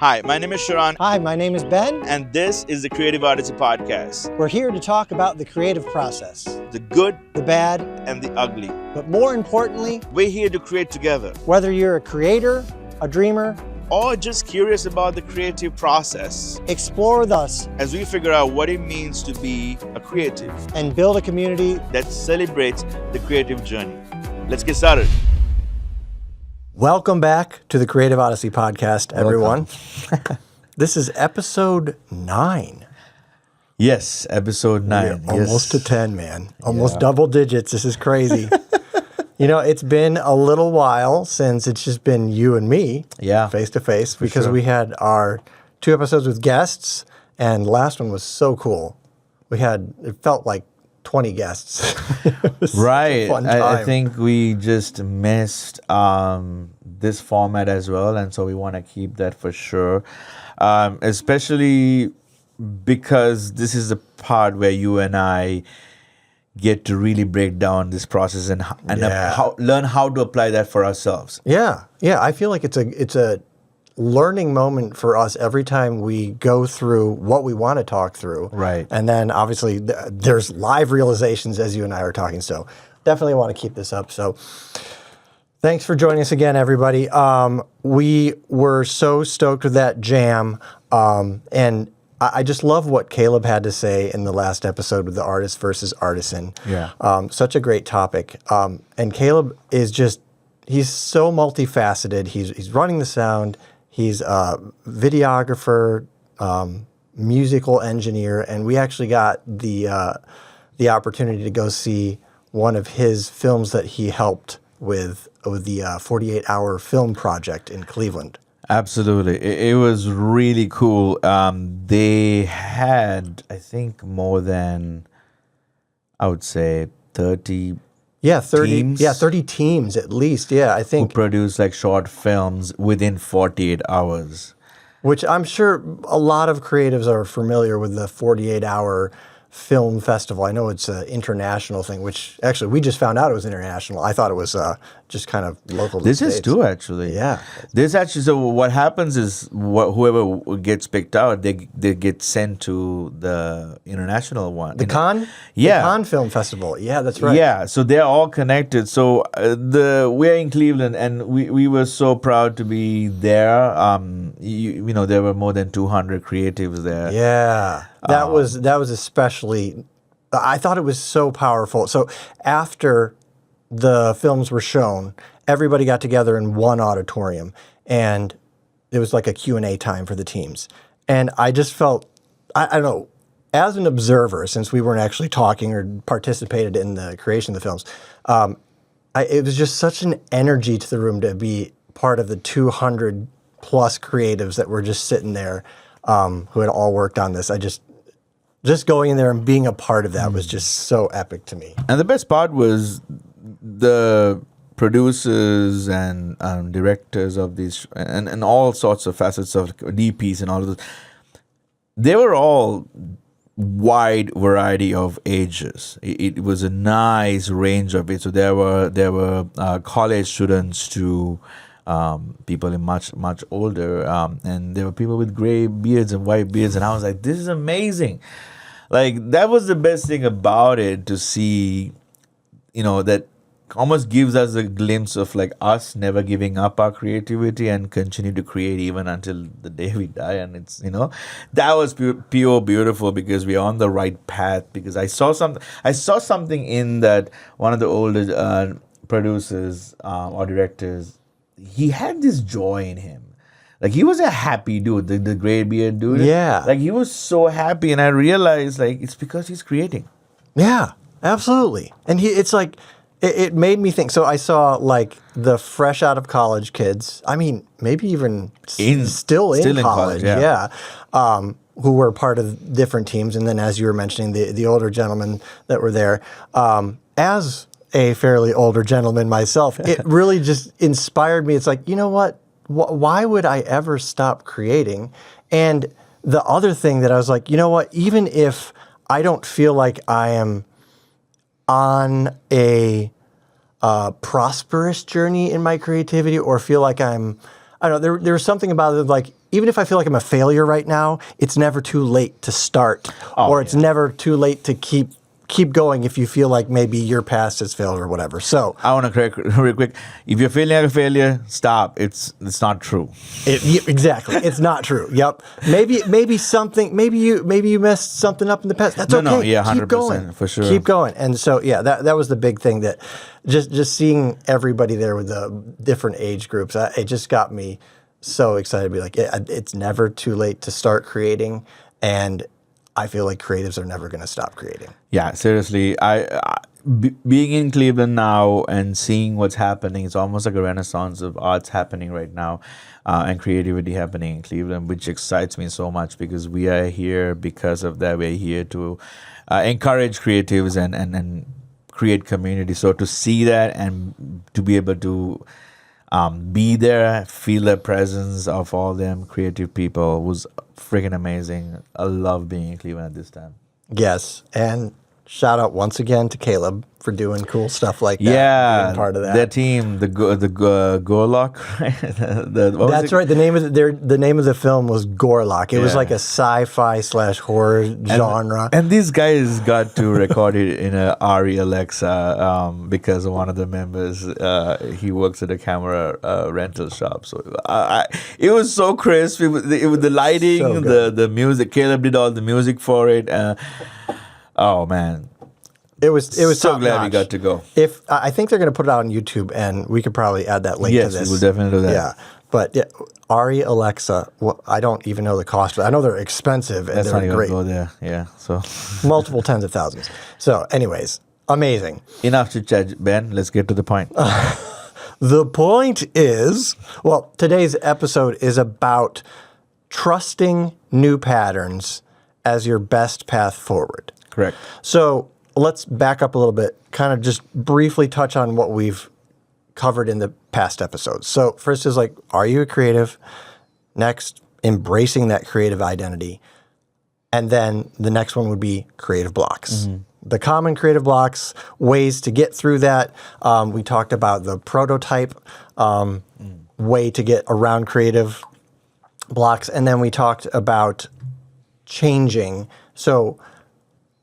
Hi, my name is Sheran, Hi, my name is Ben. and this is the Creative Odyssey podcast. We're here to talk about the creative process, The good, the bad, and the ugly. but more importantly, We're here to create together, whether you're a creator, a dreamer, or just curious about the creative process explore with us as we figure out what it means to be a creative and build a community. that celebrates the creative journey. Let's get started. Welcome back to the Creative Odyssey podcast, everyone. This is episode 9. Yes, episode 9. Almost to 10, man. Almost double digits. This is crazy. You know, it's been a little while since it's just been you and me face to face because we had our 2 episodes with guests, and the last one was so cool. It felt like 20 guests. Right. Fun I time. think we just missed this format as well, and so we want to keep that for sure, especially because this is the part where you and I get to really break down this process and learn how to apply that for ourselves. Yeah. I feel like it's a learning moment for us every time we go through what we want to talk through. Right. And then obviously there's live realizations as you and I are talking. So definitely want to keep this up. So thanks for joining us again, everybody. We were so stoked with that jam. And I just love what Caleb had to say in the last episode with the artist versus artisan. Yeah. Such a great topic. And Caleb is he's so multifaceted. He's running the sound. He's a videographer, musical engineer, and we actually got the opportunity to go see one of his films that he helped with the 48-hour film project in Cleveland. Absolutely. It was really cool. They had, I think, more than, I would say, 30 30 teams? 30 teams at least. Yeah, I who think, produce like short films within 48 hours. which I'm sure a lot of creatives are familiar with the 48-hour film festival. I know it's an international thing, which actually we just found out it was international. I thought it was just kind of local to the This is States. too, actually. Yeah. This actually, so what happens is whoever gets picked out, they get sent to the international one. The Cannes? Yeah. The Cannes Film Festival. Yeah, that's right. Yeah, so they're all connected. So we're in Cleveland, and we were so proud to be there. You know, there were more than 200 creatives there. Yeah. That was especially, I thought it was so powerful. So after the films were shown, everybody got together in one auditorium, and it was like a Q&A time for the teams. And I just felt, I don't know, as an observer, since we weren't actually talking or participated in the creation of the films, it was just such an energy to the room to be part of the 200 plus creatives that were just sitting there who had all worked on this. Just going in there and being a part of that was just so epic to me. And the best part was the producers and directors of these and all sorts of facets of DPs and all of this. They were all wide variety of ages. It was a nice range of it. So there were college students to people in much older, and there were people with gray beards and white beards, and I was like, this is amazing. Like, that was the best thing about it, to see, you know, that almost gives us a glimpse of like us never giving up our creativity and continue to create even until the day we die. And it's, you know, that was pure beautiful, because we're on the right path. Because I saw something in that one of the older producers or directors, he had this joy in him. Like, he was a happy dude, the gray beard dude. Yeah. Like, he was so happy, and I realized, like, it's because he's creating. Yeah, absolutely. And it's like, it made me think. So I saw like the fresh out of college kids. I mean, maybe even still in college. Yeah. Who were part of different teams. And then, as you were mentioning, the older gentlemen that were there. As a fairly older gentleman myself, it really just inspired me. It's like, you know what? Why would I ever stop creating? And the other thing that I was like, you know what? Even if I don't feel like I am on a prosperous journey in my creativity, or feel like I don't know, there was something about it like even if I feel like I'm a failure right now, it's never too late to start, or it's never too late to keep going if you feel like maybe your past has failed or whatever. So I want to correct real quick. If you're feeling like a failure, stop. It's not true. Exactly, it's not true. Yep. Maybe something. Maybe you messed something up in the past. That's okay. No, yeah, 100%, keep going for sure. Keep going. And so that was the big thing, that just seeing everybody there with the different age groups. It just got me so excited to be like, it's never too late to start creating, and I feel like creatives are never going to stop creating. Yeah, seriously. Being in Cleveland now and seeing what's happening, it's almost like a renaissance of arts happening right now, and creativity happening in Cleveland, which excites me so much because we are here because of that. We're here to encourage creatives and create community. So to see that and to be able to be there, feel the presence of all them creative people was freaking amazing. I love being in Cleveland at this time. Yes, and shout out once again to Caleb for doing cool stuff like that. Yeah, being part of that. Their team, the Gorlock, right? That's right. The name of the film was Gorlock. It was like a sci-fi / horror genre. And these guys got to record it in a Ari Alexa because one of the members he works at a camera rental shop. So it was so crisp. It was the lighting, So the music. Caleb did all the music for it. Oh man. It was so glad we got to go. If I think they're going to put it out on YouTube, and we could probably add that link to this. Yes, we will definitely do that. Yeah, but Ari Alexa, I don't even know the cost. I know they're expensive and That's not they're even great. go there. Yeah, so Multiple tens of thousands. So, anyways, amazing. enough to chat, Ben. Let's get to the point. The point is, well, today's episode is about trusting new patterns as your best path forward. Correct. So let's back up a little bit, kind of just briefly touch on what we've covered in the past episodes. So first is like, are you a creative? Next, embracing that creative identity. And then the next one would be creative blocks. The common creative blocks, ways to get through that. We talked about the prototype way to get around creative blocks. And then we talked about changing. So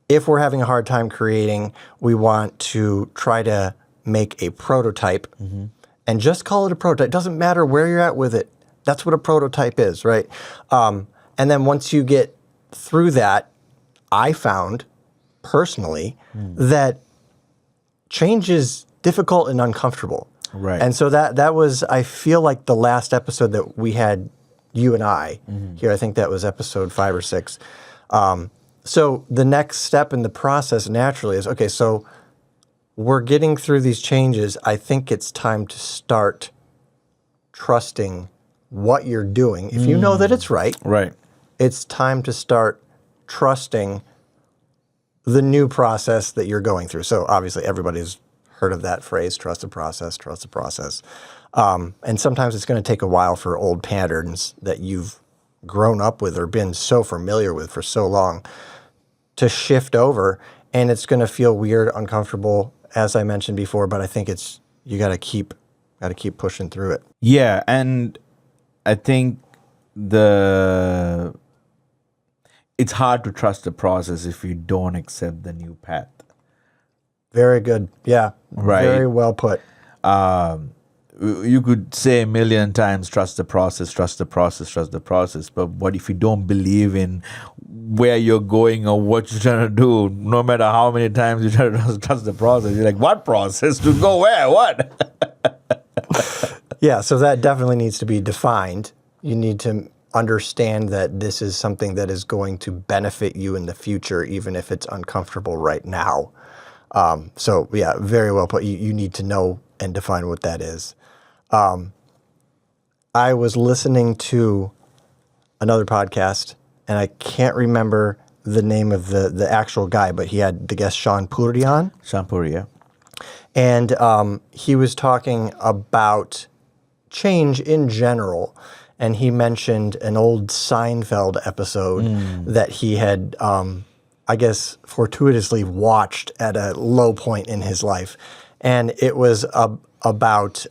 if we're having a hard time creating, we want to try to make a prototype and just call it a prototype. It doesn't matter where you're at with it. That's what a prototype is, right? And then once you get through that, I found personally that change is difficult and uncomfortable. Right. And so that was, I feel like, the last episode that we had, you and I here. I think that was episode 5 or 6. So the next step in the process naturally is, okay, so we're getting through these changes. I think it's time to start trusting what you're doing. If you know that it's right, it's time to start trusting the new process that you're going through. So obviously everybody's heard of that phrase, trust the process, trust the process. And sometimes it's going to take a while for old patterns that you've grown up with or been so familiar with for so long to shift over, and it's going to feel weird, uncomfortable, as I mentioned before, but I think you got to keep pushing through it. Yeah, and I think it's hard to trust the process if you don't accept the new path. Very good. Yeah. Right. Very well put. You could say a million times, trust the process, trust the process, trust the process. But what if you don't believe in where you're going or what you're trying to do? No matter how many times you try to trust the process, you're like, what process? To go where? What? Yeah, so that definitely needs to be defined. You need to understand that this is something that is going to benefit you in the future, even if it's uncomfortable right now. So, yeah, very well put. You need to know and define what that is. I was listening to another podcast, and I can't remember the name of the actual guy, but he had the guest Sean Puri on. Sean Puri, yeah. And he was talking about change in general, and he mentioned an old Seinfeld episode that he had, I guess, fortuitously watched at a low point in his life. And it was about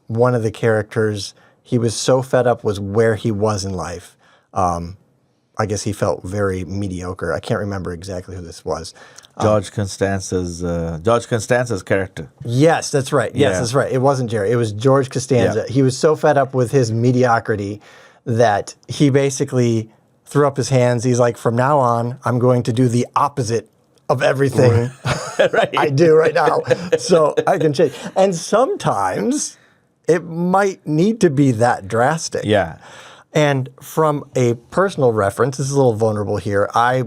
one of the characters he was so fed up with where he was in life. I guess he felt very mediocre. I can't remember exactly who this was. George Costanza's character. Yes, that's right. Yes, Yeah. that's right. It wasn't Jerry. It was George Costanza. Yeah. He was so fed up with his mediocrity that he basically threw up his hands. He's like, from now on, I'm going to do the opposite of everything I do right now. So I can change. And sometimes it might need to be that drastic. Yeah. And from a personal reference, this is a little vulnerable here. I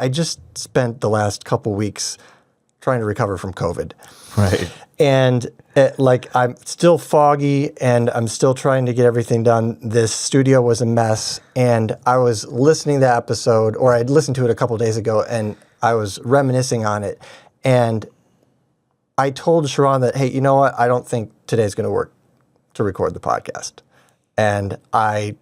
just spent the last couple weeks trying to recover from COVID. Right. And I'm still foggy and I'm still trying to get everything done. This studio was a mess. And I was listening to the episode, or I'd listened to it a couple days ago, and I was reminiscing on it. And I told Sheran that, hey, you know what? I don't think today's going to work to record the podcast. And I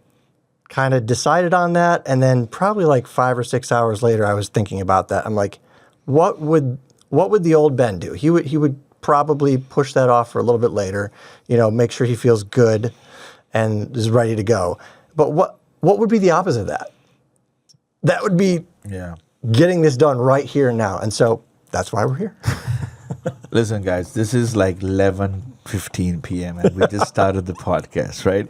kind of decided on that. And then probably like 5 or 6 hours later, I was thinking about that. I'm like, what would the old Ben do? He would probably push that off for a little bit later, make sure he feels good and is ready to go. But what would be the opposite of that? That would be getting this done right here and now. And so that's why we're here. Listen, guys, this is like 11:15 p.m. and we just started the podcast, right?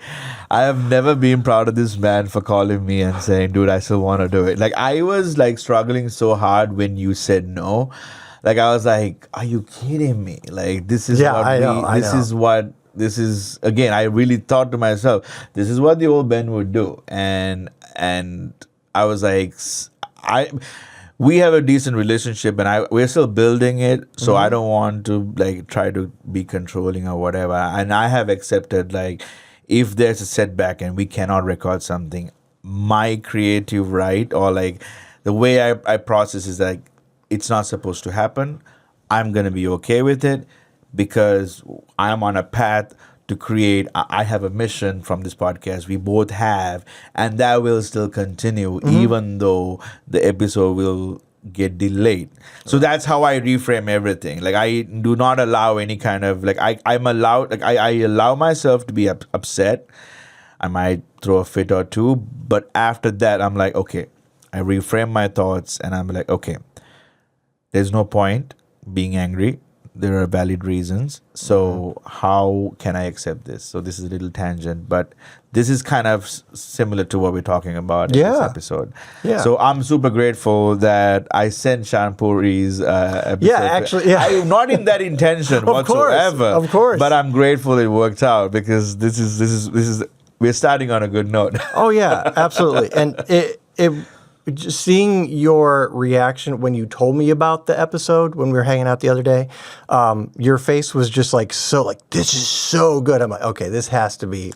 I have never been proud of this man for calling me and saying, dude, I still want to do it. Like, I was like struggling so hard when you said no. Like, I was like, are you kidding me? Like, this is again, I really thought to myself, this is what the old Ben would do. And I was like, we have a decent relationship and we're still building it. So I don't want to like try to be controlling or whatever. And I have accepted, like, if there's a setback and we cannot record something, my creative right, or like the way I process is like, it's not supposed to happen. I'm going to be okay with it because I'm on a path to create. I have a mission from this podcast. We both have, and that will still continue even though the episode will get delayed. So that's how I reframe everything. Like, I do not allow any kind of like I'm allowed. Like, I allow myself to be upset. I might throw a fit or two, but after that, I'm like, okay. I reframe my thoughts, and I'm like, okay. There's no point being angry. There are valid reasons. So how can I accept this? So this is a little tangent, but this is kind of similar to what we're talking about in this episode. Yeah. So I'm super grateful that I sent Shanpuri's episode. Yeah, actually, I'm not in that intention whatsoever. Of course. But I'm grateful it worked out because this is we're starting on a good note. Oh yeah, absolutely. And it just seeing your reaction when you told me about the episode when we were hanging out the other day, your face was just like, this is so good. I'm like, okay, this has to be,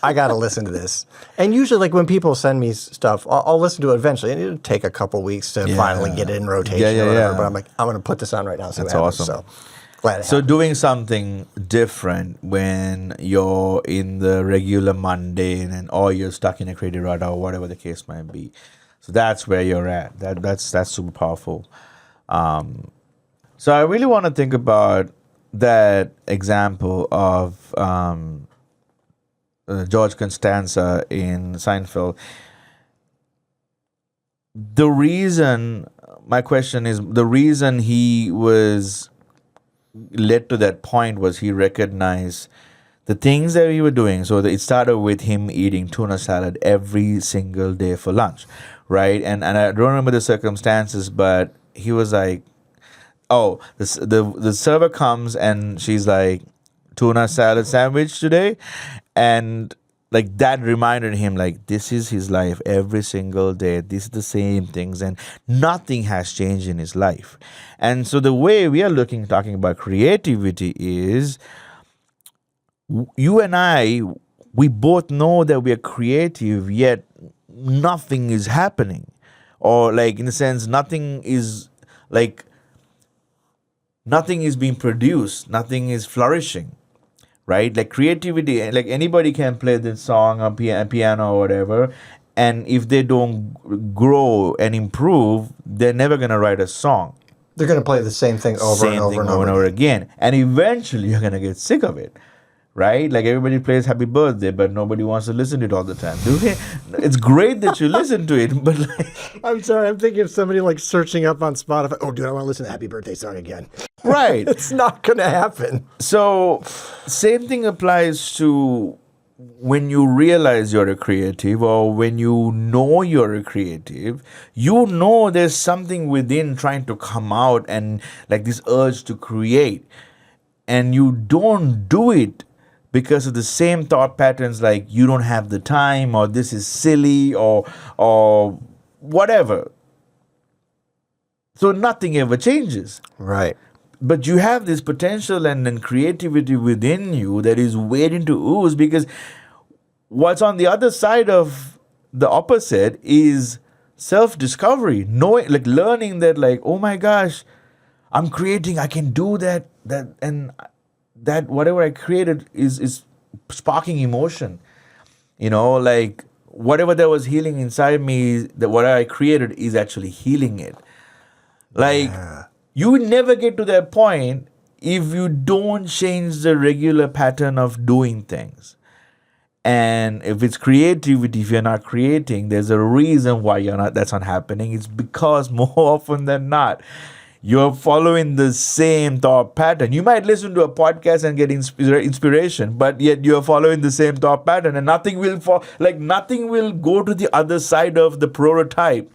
I got to listen to this. And usually, like, when people send me stuff, I'll listen to it eventually. And it'll take a couple weeks to finally get it in rotation or whatever. But I'm like, I'm going to put this on right now. So that's awesome. So glad So doing something different when you're in the regular mundane or you're stuck in a creative rut or whatever the case might be. So that's where you're at. That's super powerful. So I really want to think about that example of George Costanza in Seinfeld. My question is, the reason he was led to that point was he recognized the things that we were doing. So it started with him eating tuna salad every single day for lunch, right? And I don't remember the circumstances, but he was like, oh, the server comes and she's like, tuna salad sandwich today. And like that reminded him, like, this is his life every single day. This is the same things and nothing has changed in his life. And so the way we are talking about creativity is, you and I, we both know that we are creative, yet nothing is happening. Or like, in a sense, nothing is being produced. Nothing is flourishing, right? Like creativity, like anybody can play the song or piano or whatever. And if they don't grow and improve, they're never going to write a song. They're going to play the same thing over and over again. And eventually you're going to get sick of it. right? Like everybody plays Happy Birthday, but nobody wants to listen to it all the time. Do they? It's great that you listen to it, but like, I'm sorry. I'm thinking of somebody like searching up on Spotify. Oh, dude, I want to listen to Happy Birthday song again. right. It's not going to happen. So, same thing applies to when you realize you're a creative or when you know you're a creative, you know there's something within trying to come out and like this urge to create. And you don't do it because of the same thought patterns like you don't have the time or this is silly or whatever. So nothing ever changes. Right. But you have this potential and creativity within you that is waiting to ooze, because what's on the other side of the opposite is self-discovery, knowing, like learning that, like, oh my gosh, I'm creating, I can do that, and that whatever I created is sparking emotion. Like whatever that was healing inside me, that what I created is actually healing it. Like, you would never get to that point if you don't change the regular pattern of doing things. And if it's creativity, if you're not creating, there's a reason why that's not happening. It's because more often than not, you're following the same thought pattern. You might listen to a podcast and get inspiration, but yet you're following the same thought pattern, and nothing will go to the other side of the prototype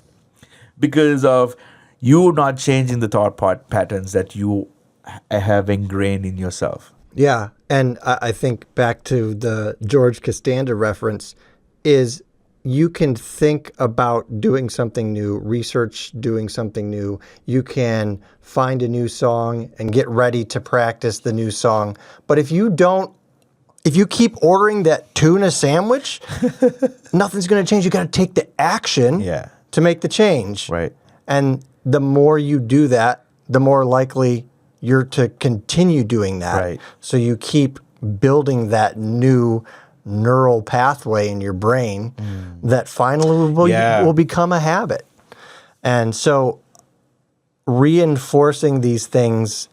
because of you not changing the thought patterns that you have ingrained in yourself. Yeah. And I think back to the George Costanza reference is you can think about doing something new, research doing something new. You can find a new song and get ready to practice the new song. But if you keep ordering that tuna sandwich, nothing's going to change. You got to take the action to make the change. Right. And the more you do that, the more likely you're to continue doing that. Right. So you keep building that new neural pathway in your brain that finally will become a habit. And so reinforcing these things,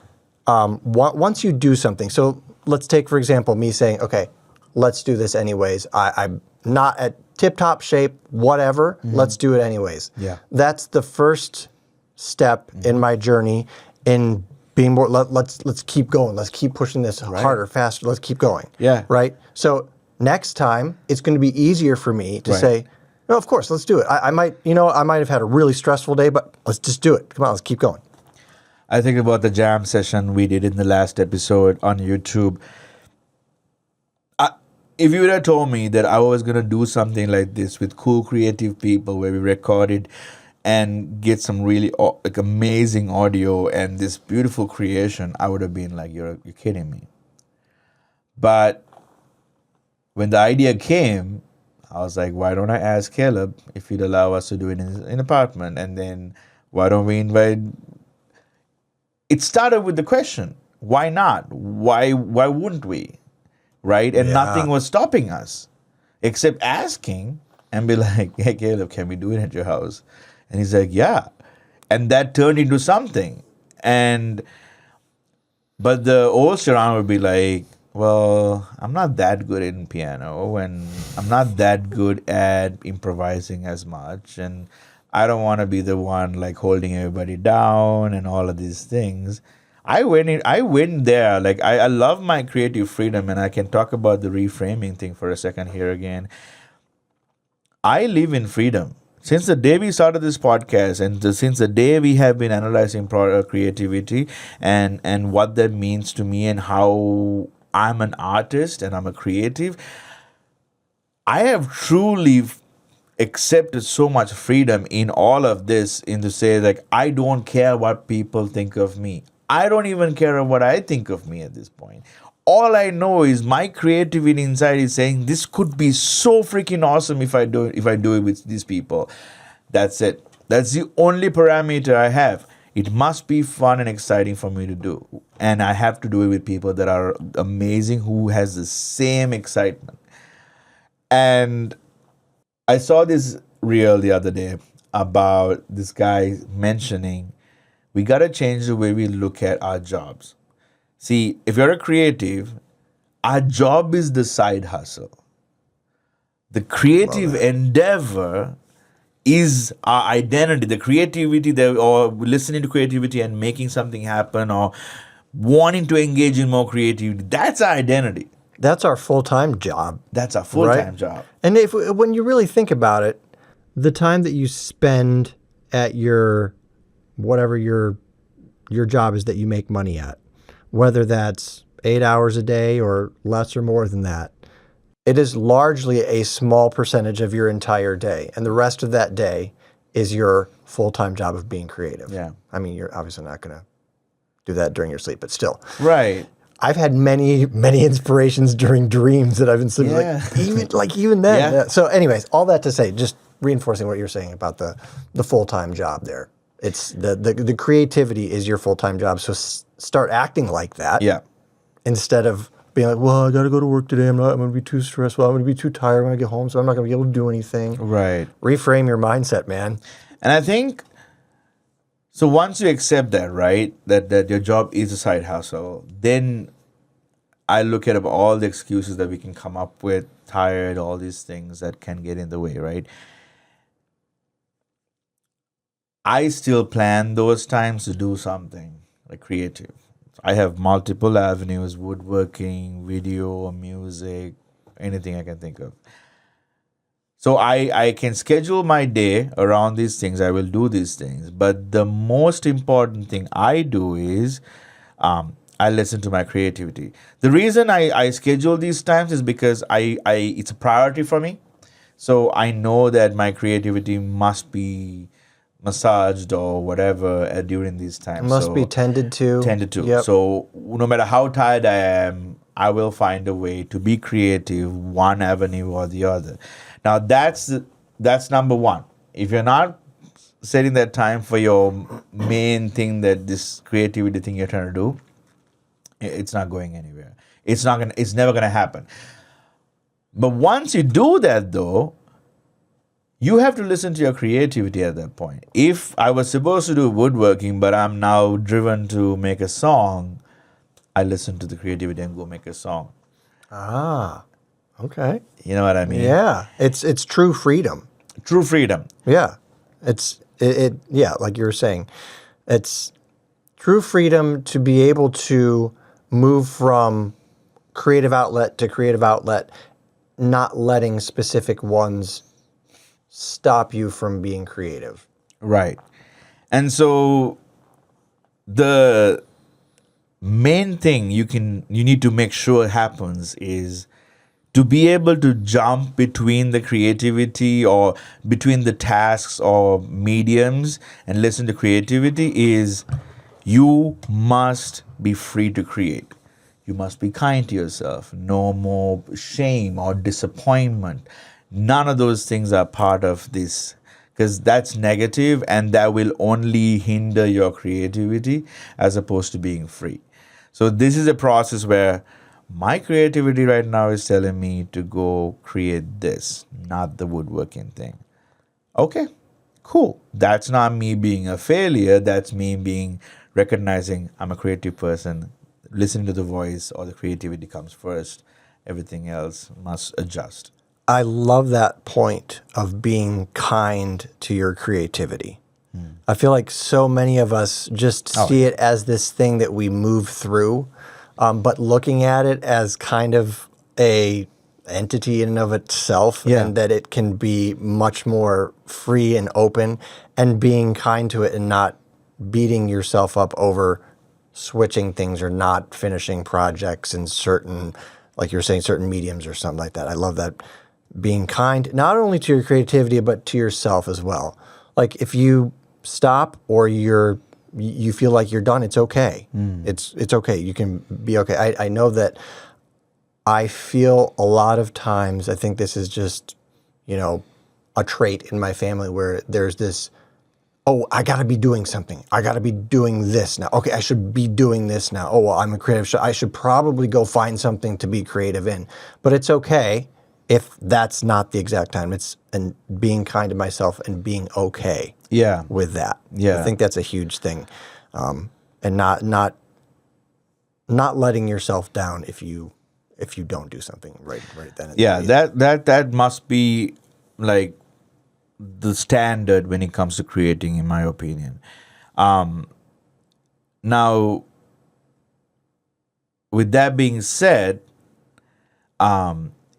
once you do something, so let's take, for example, me saying, okay, let's do this anyways. I'm not at tip-top shape, whatever, let's do it anyways. Yeah. That's the first step in my journey in being more, let's keep going. Let's keep pushing this harder, faster. Let's keep going. Yeah. Right? So next time, it's going to be easier for me to say, no, of course, let's do it. I might have had a really stressful day, but let's just do it. Come on, let's keep going. I think about the jam session we did in the last episode on YouTube. If you would have told me that I was going to do something like this with cool creative people where we recorded and get some really like amazing audio and this beautiful creation, I would have been like, you're kidding me. But when the idea came, I was like, why don't I ask Caleb if he'd allow us to do it in an apartment? And then why don't we invite... It started with the question, why not? Why wouldn't we? Right? And nothing was stopping us except asking and be like, hey, Caleb, can we do it at your house? And he's like, yeah. And that turned into something. But the old Sheran would be like, well, I'm not that good in piano and I'm not that good at improvising as much. And I don't want to be the one like holding everybody down and all of these things. I went there. Like, I love my creative freedom, and I can talk about the reframing thing for a second here again. I live in freedom. Since the day we started this podcast and since the day we have been analyzing creativity and what that means to me and how I'm an artist and I'm a creative, I have truly accepted so much freedom in all of this, in to say, like, I don't care what people think of me. I don't even care what I think of me at this point. All I know is my creativity inside is saying this could be so freaking awesome if I do it with these people. That's it. That's the only parameter I have. It must be fun and exciting for me to do. And I have to do it with people that are amazing, who has the same excitement. And I saw this reel the other day about this guy mentioning we got to change the way we look at our jobs. See, if you're a creative, Our job is the side hustle. The creative endeavor is our identity. The creativity that, or listening to creativity and making something happen, or wanting to engage in more creativity. That's our identity. That's our full-time job. That's our full-time Right? job. And when you really think about it, the time that you spend at your whatever your job is that you make money at, whether that's 8 hours a day or less or more than that, it is largely a small percentage of your entire day. And the rest of that day is your full-time job of being creative. Yeah. I mean, you're obviously not going to do that during your sleep, but still. Right. I've had many inspirations during dreams that I've been sleeping. Yeah. Even then. Yeah. So anyways, all that to say, just reinforcing what you're saying about the full-time job there. It's the creativity is your full-time job. So start acting like that. Yeah. Instead of being like, well, I got to go to work today. I'm going to be too stressed. Well, I'm going to be too tired when I get home, so I'm not going to be able to do anything. Right. Reframe your mindset, man. And I think, so once you accept that, right, that your job is a side hustle, then I look at all the excuses that we can come up with, tired, all these things that can get in the way, right? I still plan those times to do something like creative. I have multiple avenues: woodworking, video, music, anything I can think of. So I can schedule my day around these things. I will do these things. But the most important thing I do is I listen to my creativity. The reason I schedule these times is because it's a priority for me. So I know that my creativity must be massaged or whatever during these times. Must be tended to. Tended to. Yep. So no matter how tired I am, I will find a way to be creative, one avenue or the other. Now that's number one. If you're not setting that time for your main thing, that this creativity thing you're trying to do, it's not going anywhere. It's never gonna happen. But once you do that, though, you have to listen to your creativity at that point. If I was supposed to do woodworking, but I'm now driven to make a song, I listen to the creativity and go make a song. Ah, okay. You know what I mean? Yeah, it's true freedom. True freedom. Yeah, yeah, like you were saying, it's true freedom to be able to move from creative outlet to creative outlet, not letting specific ones stop you from being creative. Right. And so the main thing you need to make sure happens is to be able to jump between the creativity or between the tasks or mediums and listen to creativity is you must be free to create. You must be kind to yourself. No more shame or disappointment. None of those things are part of this, because that's negative and that will only hinder your creativity as opposed to being free. So this is a process where my creativity right now is telling me to go create this, not the woodworking thing. Okay, cool. That's not me being a failure. That's me recognizing I'm a creative person. Listening to the voice or the creativity comes first. Everything else must adjust. I love that point of being kind to your creativity. I feel like so many of us just see it as this thing that we move through, but looking at it as kind of a entity in and of itself, and that it can be much more free and open, and being kind to it and not beating yourself up over switching things or not finishing projects in certain, like you're saying, certain mediums or something like that. I love that. Being kind, not only to your creativity, but to yourself as well. Like if you stop or you feel like you're done, it's okay. It's okay. You can be okay. I know that I feel a lot of times, I think this is just, a trait in my family where there's this, oh, I got to be doing something. I got to be doing this now. Okay, I should be doing this now. Oh, well, I'm a creative. I should probably go find something to be creative in. But it's okay if that's not the exact time. And being kind to myself and being okay with that. Yeah. I think that's a huge thing. And not letting yourself down if you if you don't do something right then and Yeah, there. that must be like the standard when it comes to creating, in my opinion. Now, with that being said,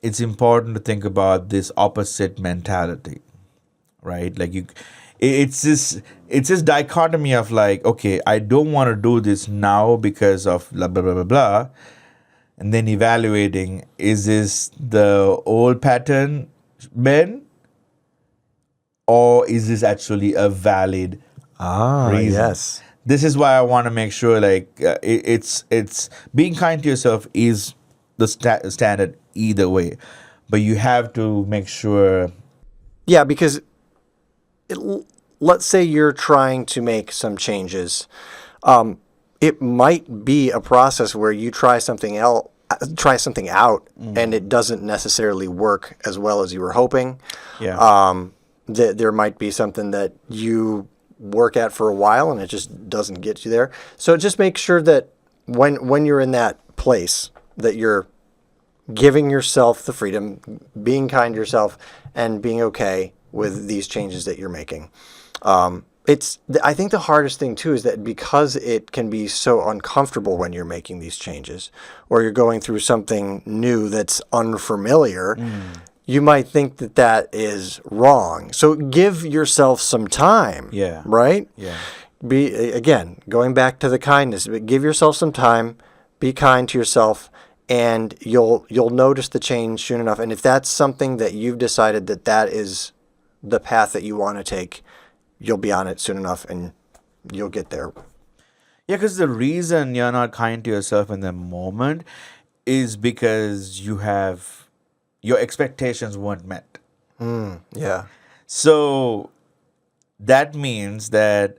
it's important to think about this opposite mentality, right? Like it's this dichotomy of like, okay, I don't want to do this now because of blah blah blah blah blah, and then evaluating, is this the old pattern, Ben, or is this actually a valid reason? Yes. This is why I want to make sure, like, it's being kind to yourself is the standard either way, but you have to make sure. Yeah, because let's say you're trying to make some changes. It might be a process where you try something out, and it doesn't necessarily work as well as you were hoping. Yeah. There might be something that you work at for a while and it just doesn't get you there. So just make sure that when you're in that place, that you're giving yourself the freedom, being kind to yourself, and being okay with these changes that you're making. I think the hardest thing too is that because it can be so uncomfortable when you're making these changes, or you're going through something new that's unfamiliar, you might think that is wrong. So give yourself some time. Yeah. Right? Yeah. Again, going back to the kindness, but give yourself some time, be kind to yourself, and you'll notice the change soon enough. And if that's something that you've decided that is the path that you want to take, you'll be on it soon enough and you'll get there. Yeah, because the reason you're not kind to yourself in the moment is because your expectations weren't met. Yeah. So that means that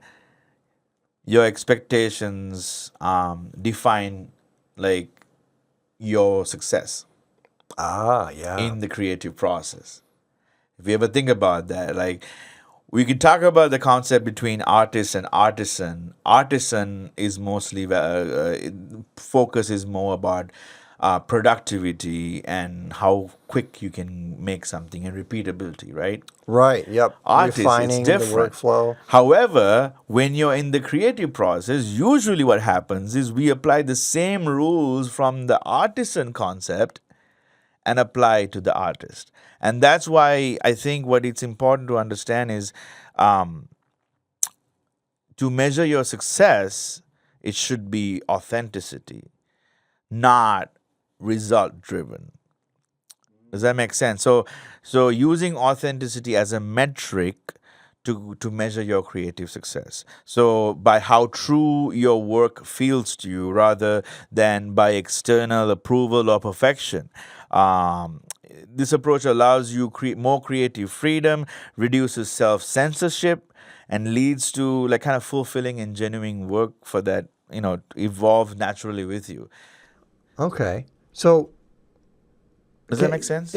your expectations define like your success Yeah. in the creative process. If you ever think about that, like, we could talk about the concept between artist and artisan. Artisan is mostly focus is more about productivity and how quick you can make something and repeatability, right? Right. Yep. Artist, Refining it's different. the workflow. However, when you're in the creative process, usually what happens is we apply the same rules from the artisan concept and apply to the artist. And that's why I think what it's important to understand is to measure your success, it should be authenticity, not result driven. Does that make sense? So using authenticity as a metric to measure your creative success. So by how true your work feels to you rather than by external approval or perfection. This approach allows you more creative freedom, reduces self-censorship, and leads to like kind of fulfilling and genuine work for that, evolve naturally with you. Okay. So Does that make sense?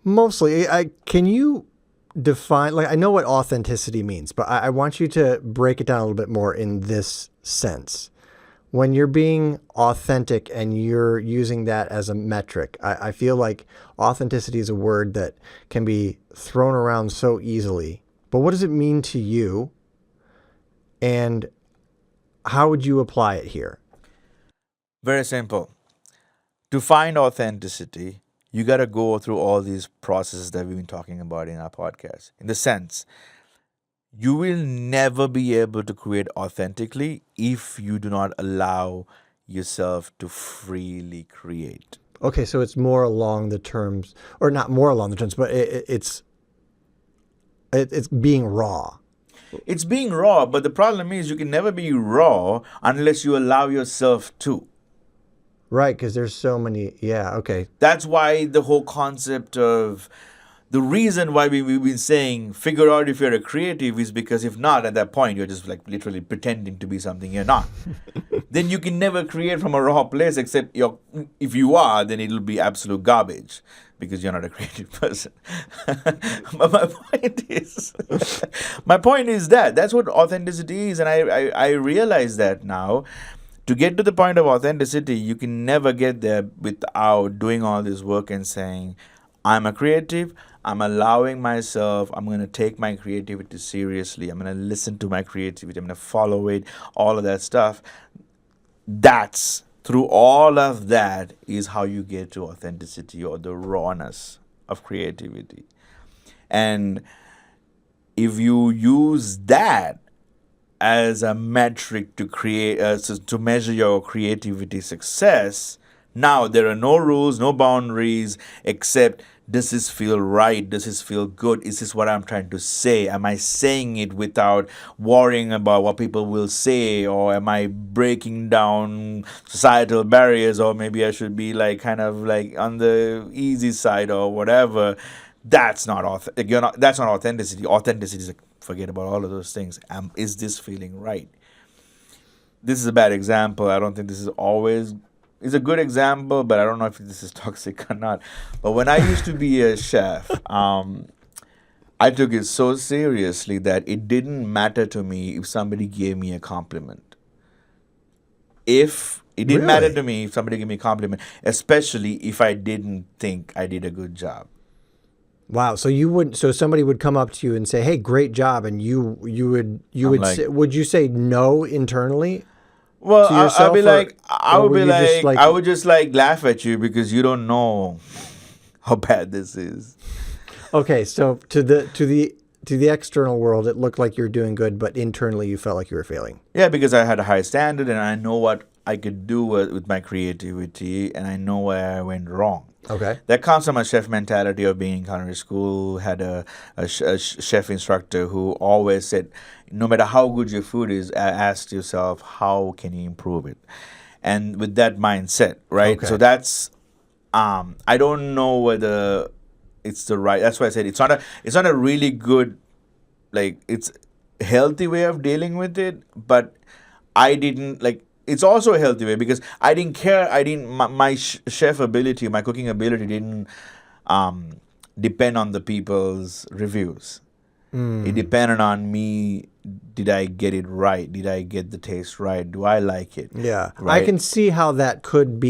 Mostly, can you define, like, I know what authenticity means, but I want you to break it down a little bit more in this sense. When you're being authentic and you're using that as a metric, I feel like authenticity is a word that can be thrown around so easily. But what does it mean to you? And how would you apply it here? Very simple. To find authenticity, you got to go through all these processes that we've been talking about in our podcast. In the sense, you will never be able to create authentically if you do not allow yourself to freely create. Okay, so it's more along the terms, or not more along the terms, but it's being raw. It's being raw, but the problem is you can never be raw unless you allow yourself to. Right, because there's so many. Yeah, okay. That's why the whole concept of the reason why we've been saying figure out if you're a creative is because if not, at that point, you're just like literally pretending to be something you're not. Then you can never create from a raw place except if you are, then it'll be absolute garbage because you're not a creative person. But my point is that's what authenticity is. And I realize that now. to get to the point of authenticity, you can never get there without doing all this work and saying, I'm a creative. I'm allowing myself, I'm going to take my creativity seriously. I'm going to listen to my creativity. I'm going to follow it, all of that stuff. That's through all of that is how you get to authenticity or the rawness of creativity. And if you use that as a metric to to measure your creativity success, now there are no rules, no boundaries, except does this feel right? Does this feel good? Is this what I'm trying to say? Am I saying it without worrying about what people will say? Or am I breaking down societal barriers? Or maybe I should be like kind of like on the easy side or whatever. That's not that's not authenticity. Authenticity is like, forget about all of those things. Is this feeling right? This is a bad example. I don't think this is always. It's a good example, but I don't know if this is toxic or not. But when I used to be a chef, I took it so seriously that it didn't matter to me if somebody gave me a compliment. If it didn't matter to me if somebody gave me a compliment, especially if I didn't think I did a good job. Wow. So you wouldn't. So somebody would come up to you and say, "Hey, great job," and you would like, say, would you say no internally? Well, to yourself, I'll be like, I or would would be you just, like, I would just like laugh at you because you don't know how bad this is. Okay, so to the external world, it looked like you were doing good, but internally you felt like you were failing. Yeah, because I had a high standard and I know what I could do with my creativity, and I know where I went wrong. Okay. That comes from a chef mentality of being in culinary school. Had a chef instructor who always said, no matter how good your food is, ask yourself, how can you improve it? And with that mindset, right? Okay. So that's, I don't know whether it's the right, that's why I said it's not a really good, like, it's healthy way of dealing with it, but I didn't, like, it's also a healthy way because I didn't care. My chef ability, my cooking ability didn't depend on the people's reviews. It depended on me. Did I get it right? Did I get the taste right? Do I like it? Yeah. Right? I can see how that could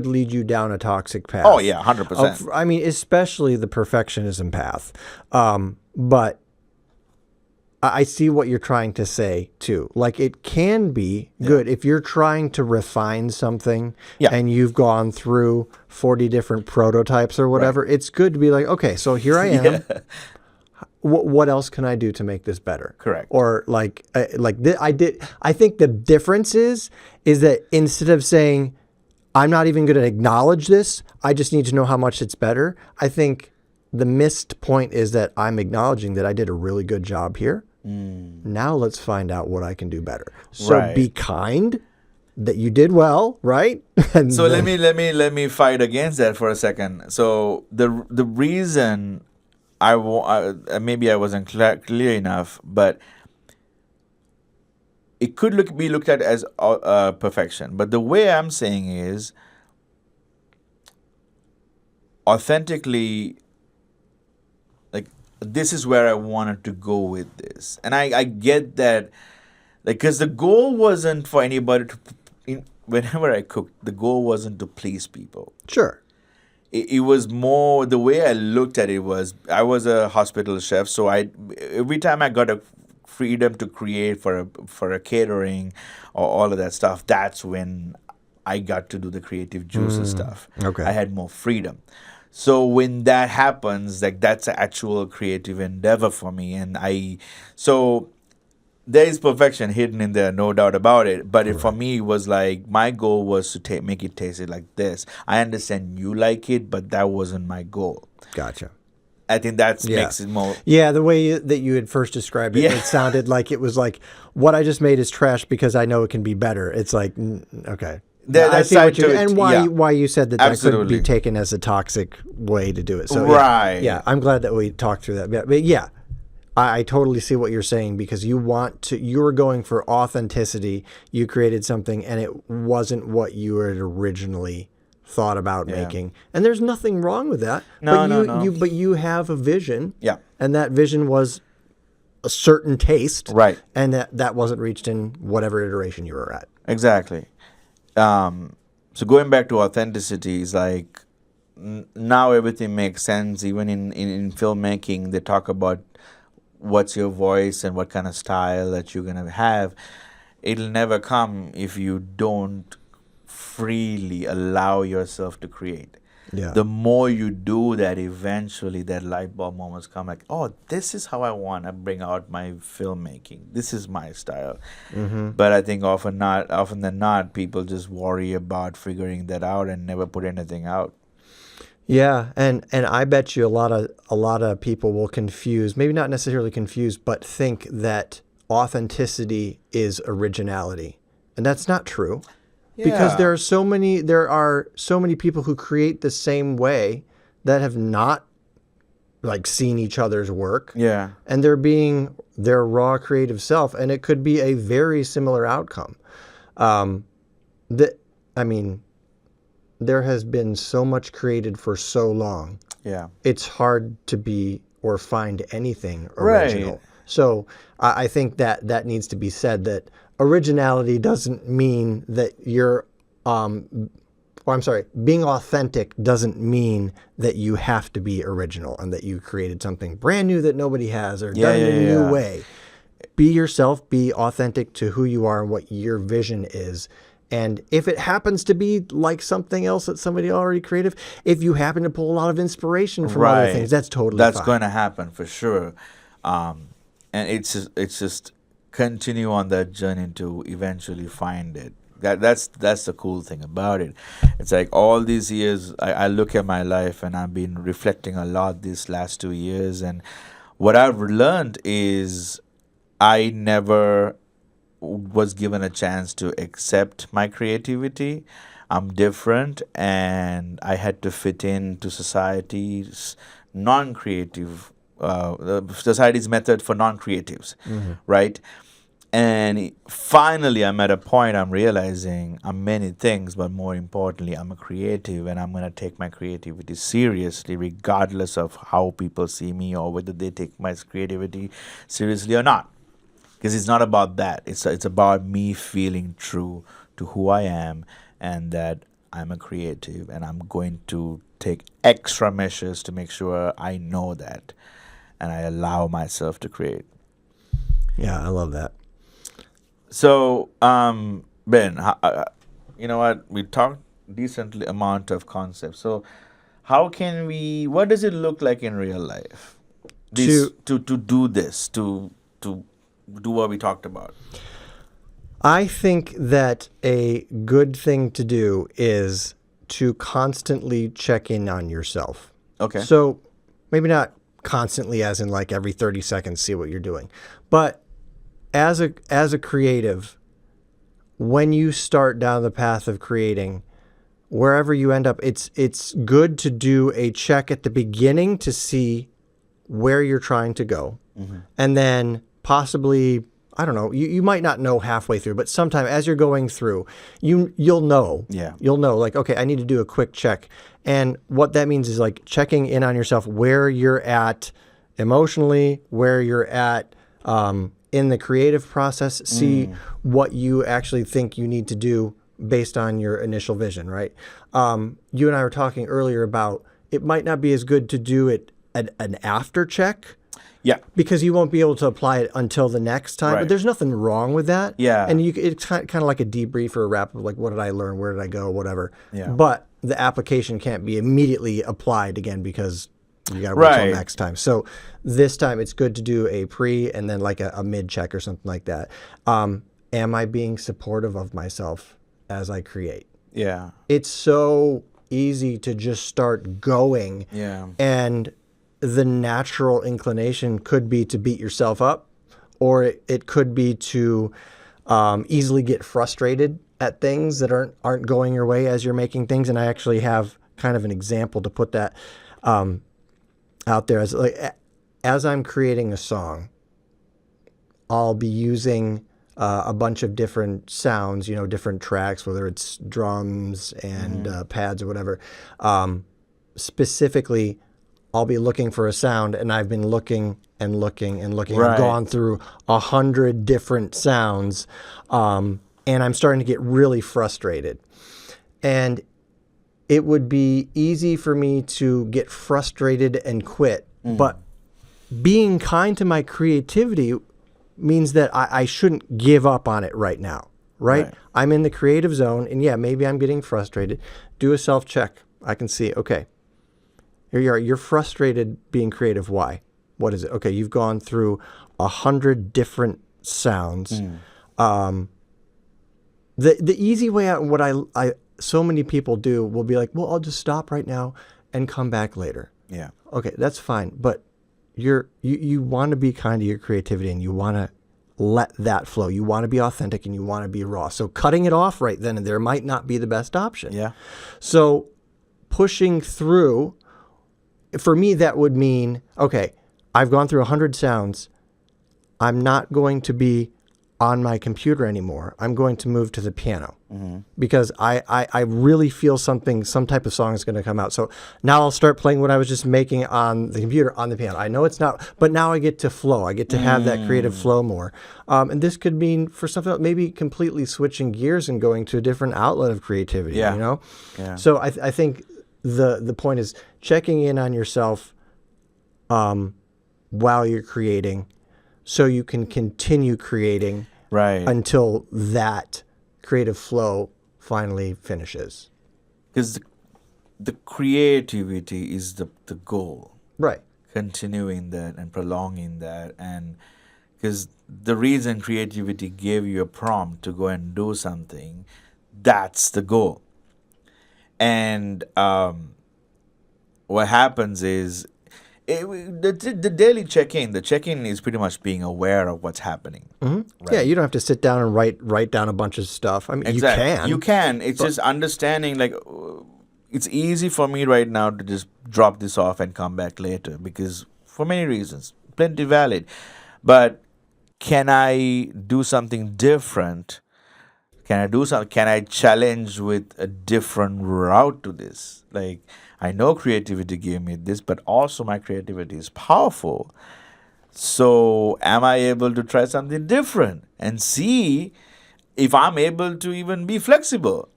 lead you down a toxic path. Oh, yeah, 100%. I mean, especially the perfectionism path. But I see what you're trying to say too. Like, it can be good if you're trying to refine something and you've gone through 40 different prototypes or whatever. Right. It's good to be like, okay, so here I am. What else can I do to make this better? Correct. Or I think the difference is that instead of saying, I'm not even going to acknowledge this, I just need to know how much it's better. I think the missed point is that I'm acknowledging that I did a really good job here. Now let's find out what I can do better. So be kind that you did well, right? And so let me fight against that for a second. So the reason maybe I wasn't clear enough, but it could be looked at as perfection. But the way I'm saying is authentically. This is where I wanted to go with this. And I get that, like, because the goal wasn't for anybody whenever I cooked, the goal wasn't to please people. Sure. It was more, the way I looked at it was, I was a hospital chef, so every time I got a freedom to create for a catering or all of that stuff, that's when I got to do the creative juices stuff. Okay. I had more freedom. So when that happens, like, that's an actual creative endeavor for me. So there is perfection hidden in there, no doubt about it. But for me, it was like, my goal was to make it taste it like this. I understand you like it, but that wasn't my goal. Gotcha. I think that makes it more. Yeah, the way that you had first described it, it sounded like it was like, what I just made is trash because I know it can be better. It's like, okay. I see what you and why you said that could be taken as a toxic way to do it. So yeah, I'm glad that we talked through that. But yeah, I totally see what you're saying because you were going for authenticity. You created something and it wasn't what you had originally thought about making. And there's nothing wrong with that. No. But you have a vision. Yeah. And that vision was a certain taste. Right. And that wasn't reached in whatever iteration you were at. Exactly. So going back to authenticity is like now everything makes sense. Even in filmmaking, they talk about what's your voice and what kind of style that you're gonna have. It'll never come if you don't freely allow yourself to create. Yeah. The more you do that, eventually that light bulb moments come like, oh, this is how I want to bring out my filmmaking. This is my style. But I think often than not, people just worry about figuring that out and never put anything out. Yeah, and I bet you a lot of people will confuse, maybe not necessarily confuse, but think that authenticity is originality. And that's not true. Because Yeah. there are so many people who create the same way that have not like seen each other's work. Yeah. And they're being their raw creative self, and it could be a very similar outcome. That I mean, there has been so much created for so long. Yeah. It's hard to be or find anything Right. original. So I think that needs to be said, that originality doesn't mean that you're, being authentic doesn't mean that you have to be original and that you created something brand new that nobody has or done it in a new way. Be yourself, be authentic to who you are and what your vision is. And if it happens to be like something else that somebody already creative, if you happen to pull a lot of inspiration from other things, that's totally That's fine. going to happen for sure. And it's just continue on that journey to eventually find it. That's the cool thing about it. It's like all these years, I look at my life and I've been reflecting a lot these last 2 years, and what I've learned is I never was given a chance to accept my creativity. I'm different, and I had to fit into society's non-creative, society's method for non-creatives, right? And finally, I'm at a point I'm realizing I'm many things, but more importantly, I'm a creative, and I'm going to take my creativity seriously, regardless of how people see me or whether they take my creativity seriously or not. Because it's not about that. It's about me feeling true to who I am, and that I'm a creative, and I'm going to take extra measures to make sure I know that, and I allow myself to create. Yeah, I love that. So, Ben, you know what? We talked decently amount of concepts. So, how can we? What does it look like in real life? To do this, to do what we talked about. I think that a good thing to do is to constantly check in on yourself. Okay. So maybe not constantly as in like every 30 seconds see what you're doing. But as a creative, when you start down the path of creating, wherever you end up, it's good to do a check at the beginning to see where you're trying to go. And then possibly, I don't know, you might not know halfway through, but sometime as you're going through, you'll know. Yeah. You'll know, like, okay, I need to do a quick check. And what that means is like checking in on yourself, where you're at emotionally, where you're at in the creative process, see what you actually think you need to do based on your initial vision, right? You and I were talking earlier about it might not be as good to do it an after check. Yeah. Because you won't be able to apply it until the next time. Right. But there's nothing wrong with that. Yeah. And it's kind of like a debrief or a wrap of like, what did I learn? Where did I go? Whatever. Yeah. But the application can't be immediately applied again because you got to wait till next time. So this time it's good to do a pre and then like a mid check or something like that. Am I being supportive of myself as I create? Yeah. It's so easy to just start going. Yeah. And the natural inclination could be to beat yourself up, or it could be to easily get frustrated at things that aren't going your way as you're making things. And I actually have kind of an example to put that out there. As I'm creating a song, I'll be using a bunch of different sounds, different tracks, whether it's drums and pads or whatever. Specifically, I'll be looking for a sound, and I've been looking and looking and looking. Right. I've gone through 100 different sounds, and I'm starting to get really frustrated. And it would be easy for me to get frustrated and quit. But being kind to my creativity means that I shouldn't give up on it right now, right? I'm in the creative zone, and yeah, maybe I'm getting frustrated. Do a self-check. I can see, okay, here you are. You're frustrated being creative. Why? What is it? Okay, you've gone through 100 different sounds. The easy way out, and what I so many people do will be like, well, I'll just stop right now and come back later. Yeah. Okay, that's fine. But you want to be kind to your creativity, and you want to let that flow. You want to be authentic, and you want to be raw. So cutting it off right then and there might not be the best option. Yeah. So pushing through, for me, that would mean, okay, I've gone through 100 sounds. I'm not going to be on my computer anymore. I'm going to move to the piano because I really feel some type of song is going to come out. So now I'll start playing what I was just making on the computer on the piano. I know it's not, but now I get to flow. I get to have that creative flow more. And this could mean for something else, maybe completely switching gears and going to a different outlet of creativity, you know? Yeah. So I think the point is checking in on yourself while you're creating, so you can continue creating until that creative flow finally finishes. Because the creativity is the goal. Right. Continuing that and prolonging that. And because the reason creativity gave you a prompt to go and do something, that's the goal. And what happens is, the daily check-in, the check-in is pretty much being aware of what's happening. Right? Yeah, you don't have to sit down and write down a bunch of stuff. I mean, exactly. You can. It's just understanding, like, it's easy for me right now to just drop this off and come back later because for many reasons, plenty valid. But can I do something different? Can I challenge with a different route to this? Like, I know creativity gave me this, but also my creativity is powerful. So am I able to try something different and see if I'm able to even be flexible?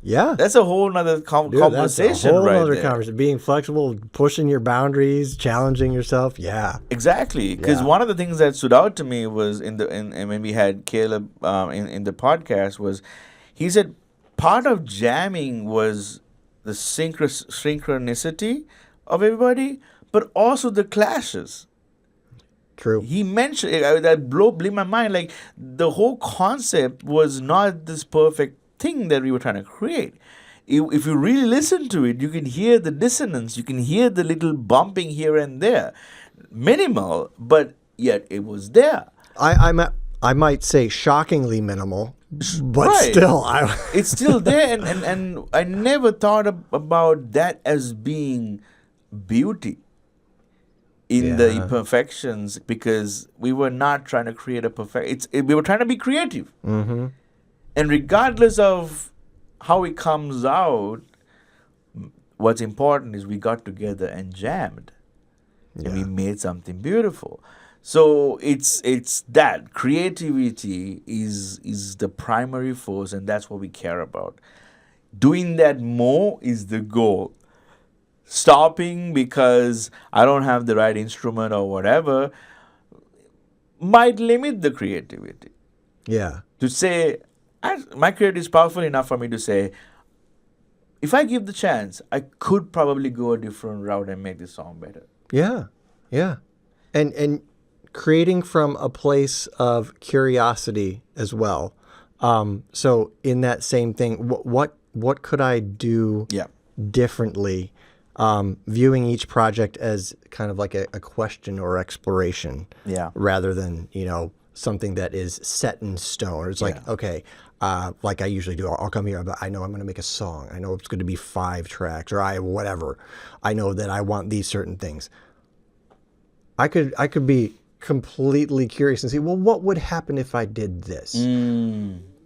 Yeah. That's a whole nother conversation. That's a whole other conversation. Being flexible, pushing your boundaries, challenging yourself. Yeah. Exactly. Because one of the things that stood out to me was when we had Caleb in the podcast was, he said part of jamming was the synchronicity of everybody, but also the clashes. True. He mentioned that blew my mind. Like, the whole concept was not this perfect thing that we were trying to create. If you really listen to it, you can hear the dissonance. You can hear the little bumping here and there. Minimal, but yet it was there. I might say shockingly minimal, but still, it's still there, and I never thought about that as being beauty in the imperfections, because we were not trying to create a perfect. We were trying to be creative, and regardless of how it comes out, what's important is we got together and jammed, and we made something beautiful. So it's that creativity is the primary force, and that's what we care about. Doing that more is the goal. Stopping because I don't have the right instrument or whatever might limit the creativity. Yeah. To say, my creativity is powerful enough for me to say, if I give the chance, I could probably go a different route and make this song better. Yeah. Yeah. And creating from a place of curiosity as well. So in that same thing, what could I do differently? Viewing each project as kind of like a question or exploration, rather than something that is set in stone. It's like, okay, like I usually do. I'll come here, but I know I'm going to make a song. I know it's going to be 5 tracks, or whatever. I know that I want these certain things. I could be completely curious and say, well, what would happen if I did this?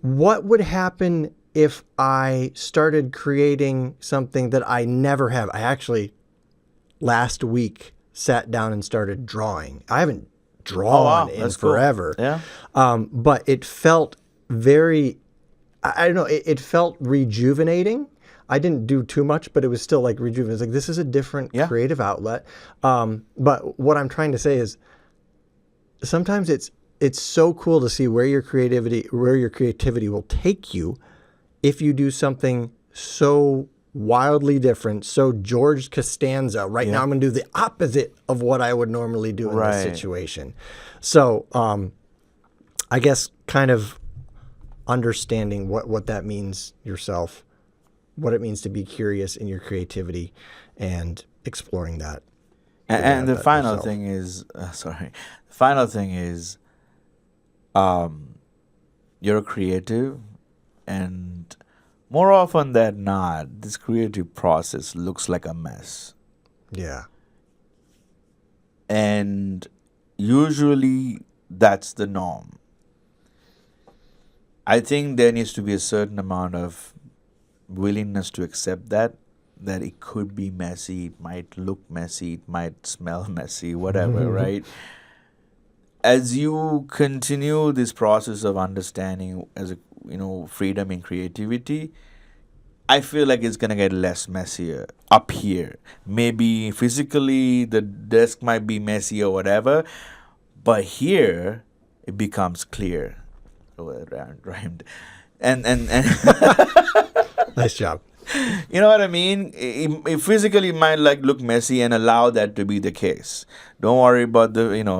What would happen if I started creating something that I never have? I actually, last week, sat down and started drawing. I haven't drawn in forever. Cool. Yeah. But it felt very, I don't know, it felt rejuvenating. I didn't do too much, but it was still like rejuvenating. It's like, this is a different Yeah. creative outlet. But what I'm trying to say is sometimes it's so cool to see where your creativity will take you if you do something so wildly different, so George Costanza. Right now I'm going to do the opposite of what I would normally do in this situation. So I guess kind of understanding what that means yourself, what it means to be curious in your creativity, and exploring that. And the final yourself. thing is, the final thing is, you're a creative, and more often than not, this creative process looks like a mess. Yeah. And usually that's the norm. I think there needs to be a certain amount of willingness to accept that it could be messy, it might look messy, it might smell messy, whatever, right? As you continue this process of understanding as a freedom in creativity, I feel like it's gonna get less messier up here. Maybe physically the desk might be messy or whatever, but here it becomes clear. Oh, it rhymed. And Nice job. you know what I mean? It physically might like look messy, and allow that to be the case. Don't worry about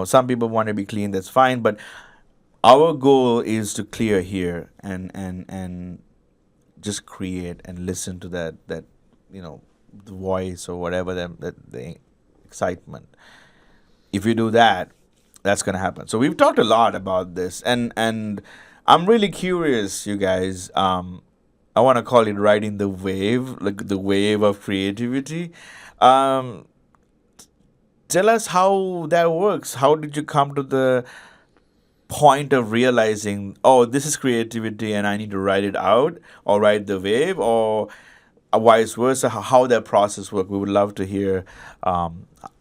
some people want to be clean, that's fine, but our goal is to clear here and just create and listen to that the voice or whatever, the excitement. If you do that, that's going to happen. So we've talked a lot about this, and I'm really curious, you guys. I want to call it riding the wave, like the wave of creativity. Tell us how that works. How did you come to the point of realizing, oh, this is creativity and I need to ride it out, or ride the wave, or vice versa? How that process works? We would love to hear,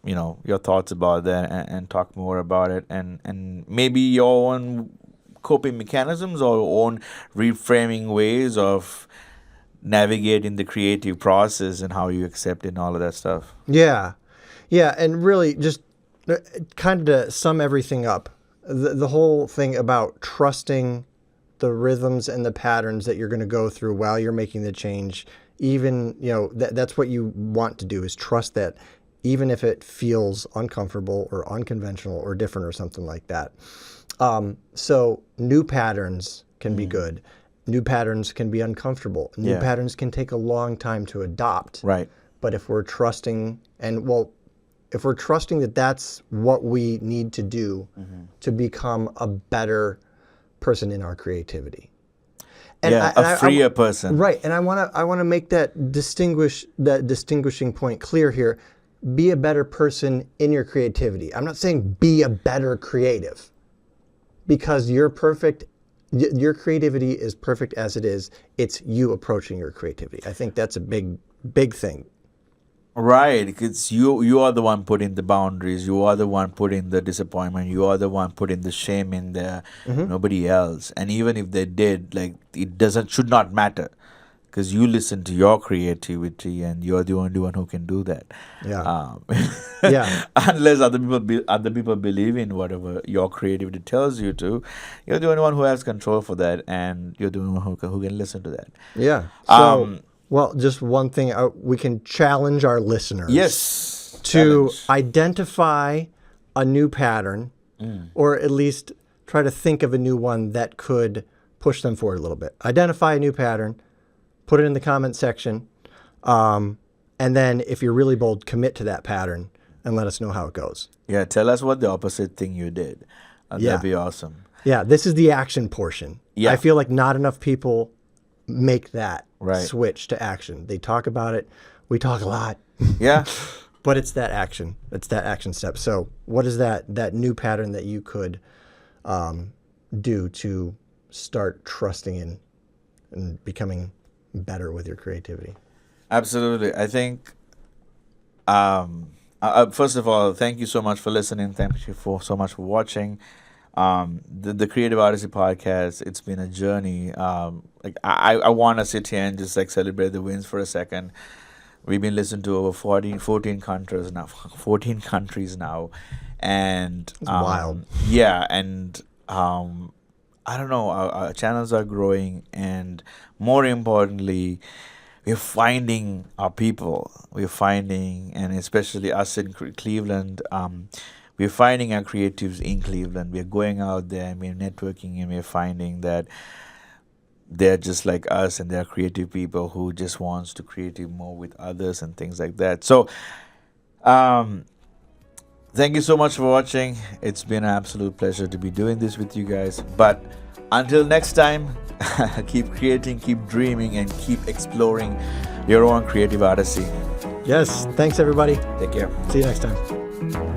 your thoughts about that, and talk more about it, and maybe your own coping mechanisms or own reframing ways of navigating the creative process, and how you accept it and all of that stuff. Yeah. Yeah. And really just kind of to sum everything up, the whole thing about trusting the rhythms and the patterns that you're going to go through while you're making the change, even, that's what you want to do, is trust that even if it feels uncomfortable or unconventional or different or something like that. So new patterns can be good. New patterns can be uncomfortable. New patterns can take a long time to adopt. Right. But if we're trusting, if we're trusting that that's what we need to do to become a better person in our creativity. And a freer person. Right. And I want to make that distinguishing point clear here. Be a better person in your creativity. I'm not saying be a better creative, because you're perfect. Your creativity is perfect as it is. It's you approaching your creativity. I think that's a big thing. Right, because you are the one putting the boundaries. You are the one putting the disappointment. You are the one putting the shame in there. Nobody else. And even if they did, like, it should not matter, because you listen to your creativity, and you're the only one who can do that. Yeah. Yeah. Unless other people believe in whatever your creativity tells you to, you're the only one who has control for that, and you're the only one who can listen to that. Yeah. So, well, just one thing, we can challenge our listeners. Yes. To identify a new pattern, or at least try to think of a new one that could push them forward a little bit. Identify a new pattern, put it in the comment section, and then if you're really bold, commit to that pattern and let us know how it goes. Yeah, tell us what the opposite thing you did. That'd be awesome. Yeah, this is the action portion. Yeah. I feel like not enough people make that Right. switch to action. They talk about it. We talk a lot. Yeah. But it's that action. It's that action step. So what is that new pattern that you could do to start trusting in and becoming better with your creativity? Absolutely. I think, first of all, thank you so much for listening. Thank you so much for watching. The Creative Odyssey podcast, it's been a journey. Like I want to sit here and just like celebrate the wins for a second. We've been listened to over 14 countries now, 14 countries now, and wild. Yeah, and I don't know, our channels are growing, and more importantly, we're finding our people. We're finding, and especially us in Cleveland, we're finding our creatives in Cleveland. We're going out there and we're networking, and we're finding that they're just like us, and they're creative people who just wants to create more with others and things like that. So, thank you so much for watching. It's been an absolute pleasure to be doing this with you guys. But until next time, keep creating, keep dreaming, and keep exploring your own creative odyssey. Yes. Thanks, everybody. Take care. See you next time.